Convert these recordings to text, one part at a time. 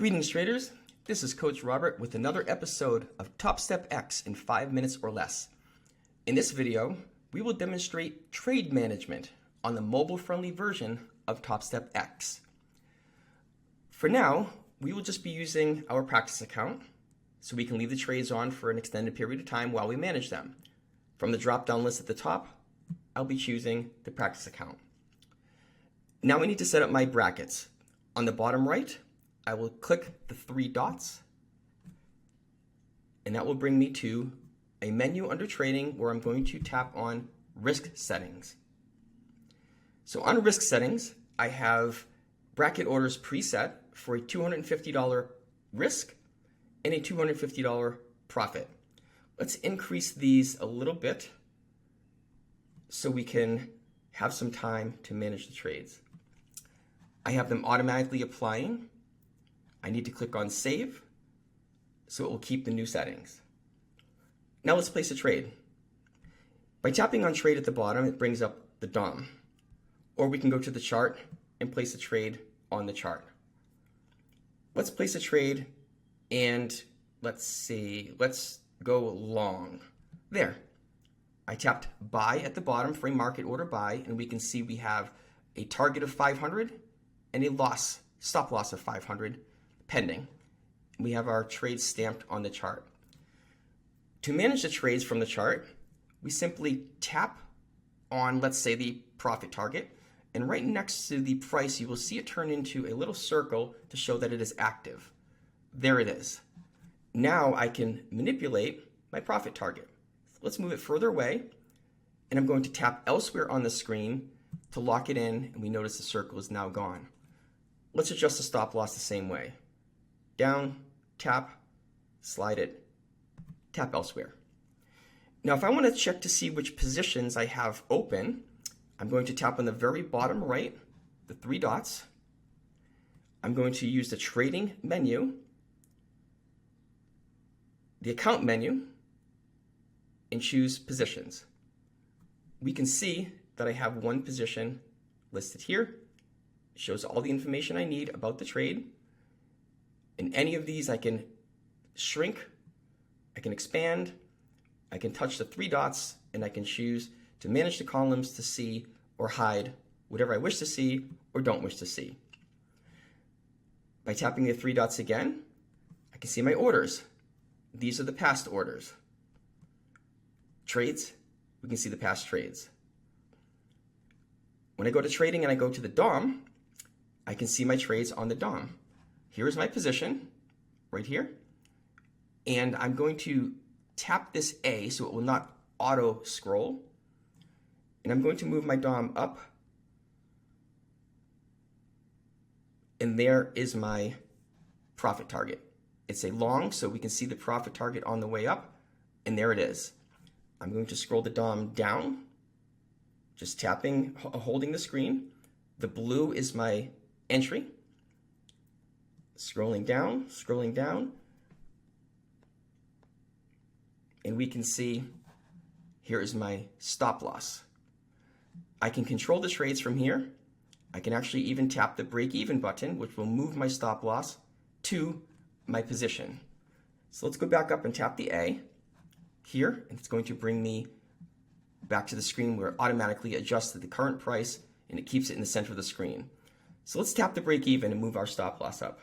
Greetings traders, this is Coach Robert with another episode of TopstepX in 5 minutes or less. In this video, we will demonstrate trade management on the mobile-friendly version of TopstepX. For now, we will just be using our practice account so we can leave the trades on for an extended period of time while we manage them. From the drop-down list at the top, I'll be choosing the practice account. Now I need to set up my brackets. On the bottom right, I will click the 3 dots, and that will bring me to a menu under trading where I'm going to tap on risk settings. So on risk settings, I have bracket orders preset for a $250 risk and a $250 profit. Let's increase these a little bit so we can have some time to manage the trades. I have them automatically applying. I need to click on save so it will keep the new settings. Now let's place a trade. By tapping on trade at the bottom, it brings up the DOM. Or we can go to the chart and place a trade on the chart. Let's place a trade and let's go long. There. I tapped buy at the bottom for a market order buy, and we can see we have a target of 500 and a stop loss of 500 pending. We have our trades stamped on the chart. To manage the trades from the chart, we simply tap on, let's say, the profit target, and right next to the price, you will see it turn into a little circle to show that it is active. There it is. Now I can manipulate my profit target. Let's move it further away, and I'm going to tap elsewhere on the screen to lock it in, and we notice the circle is now gone. Let's adjust the stop loss the same way. Down, tap, slide it, tap elsewhere. Now if I want to check to see which positions I have open, I'm going to tap on the very bottom right, the 3 dots. I'm going to use the trading menu, the account menu, and choose positions. We can see that I have one position listed here. It shows all the information I need about the trade. In any of these, I can shrink, I can expand, I can touch the 3 dots, and I can choose to manage the columns to see or hide whatever I wish to see or don't wish to see. By tapping the 3 dots again, I can see my orders. These are the past orders. Trades, we can see the past trades. When I go to trading and I go to the DOM, I can see my trades on the DOM. Here's my position, right here. And I'm going to tap this A so it will not auto scroll. And I'm going to move my DOM up. And there is my profit target. It's a long, so we can see the profit target on the way up. And there it is. I'm going to scroll the DOM down, just tapping, holding the screen. The blue is my entry. Scrolling down, and we can see here is my stop loss. I can control the trades from here. I can actually even tap the break even button, which will move my stop loss to my position. So let's go back up and tap the A here, and it's going to bring me back to the screen where it automatically adjusts to the current price and it keeps it in the center of the screen. So let's tap the break even and move our stop loss up.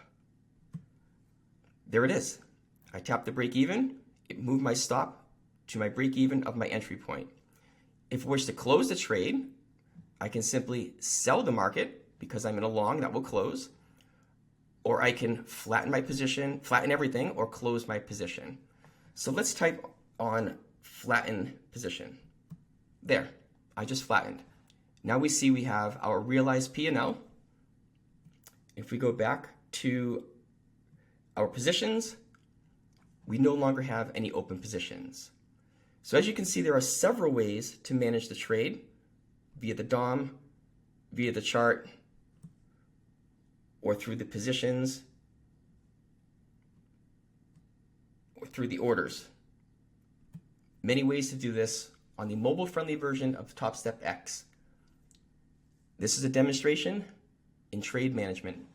There it is. I tap the break even, it moved my stop to my break even of my entry point. If I wish to close the trade, I can simply sell the market because I'm in a long that will close, or I can flatten my position, flatten everything, or close my position. So let's type on flatten position. There, I just flattened. Now we see we have our realized P&L. If we go back to our positions, we no longer have any open positions. So as you can see, there are several ways to manage the trade via the DOM, via the chart, or through the positions, or through the orders. Many ways to do this on the mobile-friendly version of TopstepX. This is a demonstration in trade management.